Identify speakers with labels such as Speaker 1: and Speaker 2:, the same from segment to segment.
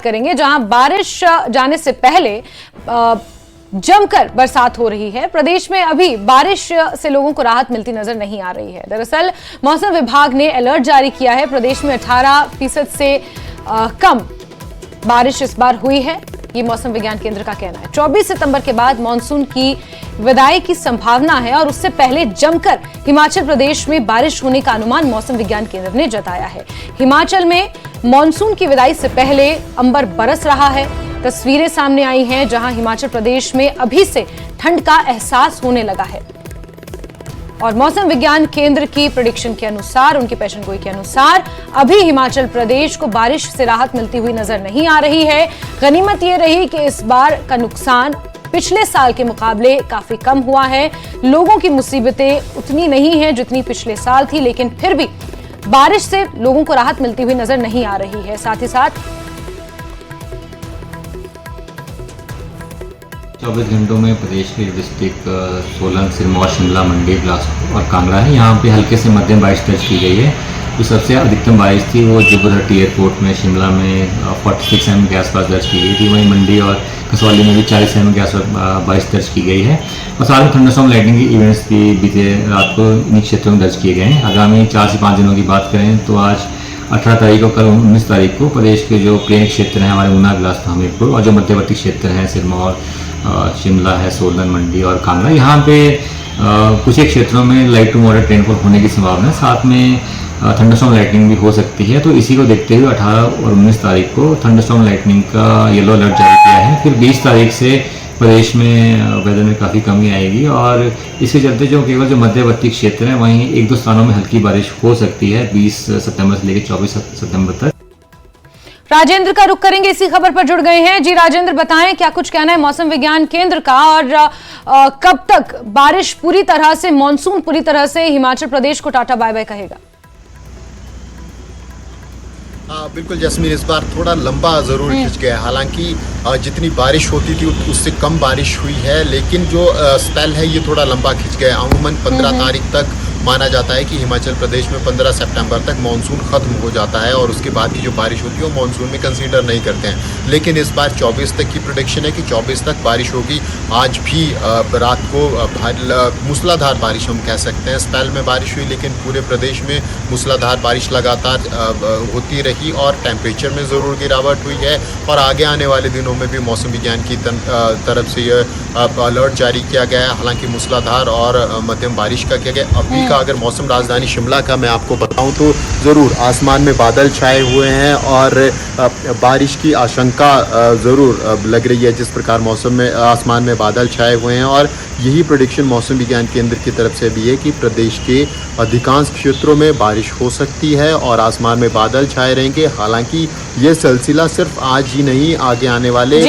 Speaker 1: करेंगे, जहां बारिश जाने से पहले जमकर बरसात हो रही है। प्रदेश में अभी बारिश से लोगों को राहत मिलती नजर नहीं आ रही है। दरअसल मौसम विभाग ने अलर्ट जारी किया है। प्रदेश में 18% से कम बारिश इस बार हुई है, ये मौसम विज्ञान केंद्र का कहना है। 24 सितंबर के बाद मानसून की विदाई की संभावना है और उससे पहले जमकर हिमाचल प्रदेश में बारिश होने का अनुमान मौसम विज्ञान केंद्र ने जताया है। हिमाचल में मानसून की विदाई से पहले अंबर बरस रहा है। तस्वीरें सामने आई हैं जहां हिमाचल प्रदेश में अभी से ठंड का एहसास होने लगा है और मौसम विज्ञान केंद्र की प्रेडिक्शन के अनुसार, उनकी पेशन गोई के अनुसार, अभी हिमाचल प्रदेश को बारिश से राहत मिलती हुई नजर नहीं आ रही है। गनीमत यह रही कि इस बार का नुकसान पिछले साल के मुकाबले काफी कम हुआ है। लोगों की मुसीबतें उतनी नहीं है जितनी पिछले साल थी, लेकिन फिर भी बारिश से लोगों को राहत मिलती हुई नजर नहीं आ रही है। साथ ही साथ
Speaker 2: 24 घंटों में प्रदेश के डिस्ट्रिक्ट सोलन, सिरमौर, शिमला, मंडी, बिलासपुर और कांगड़ा है, यहाँ पे हल्के से मध्यम बारिश दर्ज की गई है। जो सबसे अधिकतम बारिश थी वो जुब्बलहट्टी एयरपोर्ट में, शिमला में 46 mm के आसपास दर्ज की गई थी। वहीं मंडी और कसौली में भी 40 mm के आसपास बारिश दर्ज की गई है। और साथ में थंडरस्टॉर्म लाइटनिंग के इवेंट्स भी बीते रात को इन क्षेत्रों में दर्ज किए गए हैं। आगामी 4 से 5 दिनों की बात करें तो आज 18 तारीख को, कल 19 तारीख को प्रदेश के जो प्लेन क्षेत्र हैं हमारे ऊना, बिलासपुर, हमीरपुर और जो मध्यवर्ती क्षेत्र हैं सिरमौर, शिमला है, सोलन, मंडी और कांगड़ा, यहाँ पे कुछ एक क्षेत्रों में लाइट टू मॉडरेट रेनफॉल होने की संभावना है। साथ में थंडरस्टॉर्म लाइटनिंग भी हो सकती है। तो इसी को देखते हुए 18 और 19 तारीख को थंडरस्टॉर्म लाइटनिंग का येलो अलर्ट जारी किया है। फिर 20 तारीख से प्रदेश में वेदर में काफ़ी कमी आएगी और इसके चलते जो केवल जो मध्यवर्ती क्षेत्र हैं वहीं 1-2 स्थानों में हल्की बारिश हो सकती है 20 सितंबर से लेकर 24 सितंबर तक।
Speaker 1: राजेंद्र का रुख करेंगे, इसी खबर पर जुड़ गए हैं। जी राजेंद्र, बताएं क्या कुछ कहना है मौसम विज्ञान केंद्र का और कब तक बारिश पूरी तरह से, मानसून पूरी तरह से हिमाचल प्रदेश को टाटा बाय बाय कहेगा?
Speaker 3: बिल्कुल जैस्मीन, इस बार थोड़ा लंबा ज़रूर खिंच गया। हालांकि जितनी बारिश होती थी उससे कम बारिश हुई है, लेकिन जो स्पेल है ये थोड़ा लंबा खिंच गया। अमूमन 15 तारीख तक माना जाता है कि हिमाचल प्रदेश में 15 सितंबर तक मानसून ख़त्म हो जाता है और उसके बाद की जो बारिश होती है वो मानसून में कंसीडर नहीं करते हैं। लेकिन इस बार 24 तक की प्रेडिक्शन है कि 24 तक बारिश होगी। आज भी रात को मूसलाधार बारिश हम कह सकते हैं। स्पेल में बारिश हुई लेकिन पूरे प्रदेश में मूसलाधार बारिश लगातार होती रही और टेम्परेचर में ज़रूर गिरावट हुई है। और आगे आने वाले दिनों में भी मौसम विज्ञान की तरफ से यह अलर्ट जारी किया गया है। हालांकि मूसलाधार और मध्यम बारिश का किया गया। अभी अगर मौसम राजधानी शिमला का मैं आपको बताऊं तो ज़रूर आसमान में बादल छाए हुए हैं और बारिश की आशंका ज़रूर लग रही है। जिस प्रकार मौसम में आसमान में बादल छाए हुए हैं और यही प्रेडिक्शन मौसम विज्ञान केंद्र की तरफ से भी है कि प्रदेश के अधिकांश क्षेत्रों में बारिश हो सकती है और आसमान में बादल छाए रहेंगे। हालांकि ये सिलसिला सिर्फ आज ही नहीं, आगे आने वाले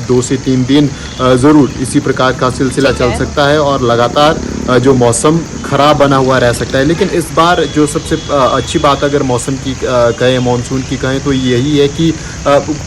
Speaker 3: 2 से 3 दिन ज़रूर इसी प्रकार का सिलसिला चल सकता है और लगातार जो मौसम खराब बना हुआ रह सकता है। लेकिन इस बार जो सबसे अच्छी बात अगर मौसम की कहें, मानसून की कहें, तो यही है कि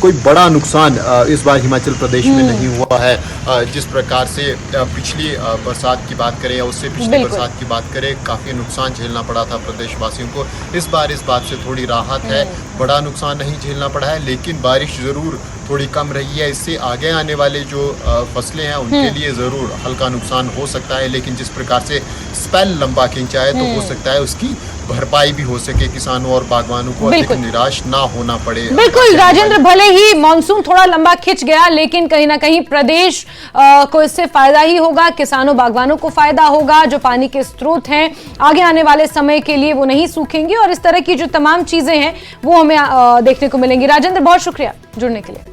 Speaker 3: कोई बड़ा नुकसान इस बार हिमाचल प्रदेश में नहीं हुआ है। जिस प्रकार से पिछली बरसात की बात करें या उससे पिछली बरसात की बात करें, काफ़ी नुकसान झेलना पड़ा था प्रदेशवासियों को। इस बार इस बात से थोड़ी राहत है, बड़ा नुकसान नहीं झेलना पड़ा है, लेकिन बारिश ज़रूर थोड़ी कम रही है। इससे आगे आने वाले जो फसलें हैं उनके लिए ज़रूर हल्का नुकसान हो सकता है। लेकिन जिस प्रकार से स्पेल लंबा खींचा है तो हो सकता है उसकी भरपाई भी हो सके, किसानों और बागवानों को अधिक निराश ना होना पड़े।
Speaker 1: बिल्कुल राजेंद्र, भले ही मानसून थोड़ा लंबा खिंच गया लेकिन कहीं ना कहीं प्रदेश को इससे फायदा ही होगा, किसानों बागवानों को फायदा होगा। जो पानी के स्रोत हैं आगे आने वाले समय के लिए वो नहीं सूखेंगे और इस तरह की जो तमाम चीजें हैं वो हमें देखने को मिलेंगी। राजेंद्र, बहुत शुक्रिया जुड़ने के लिए।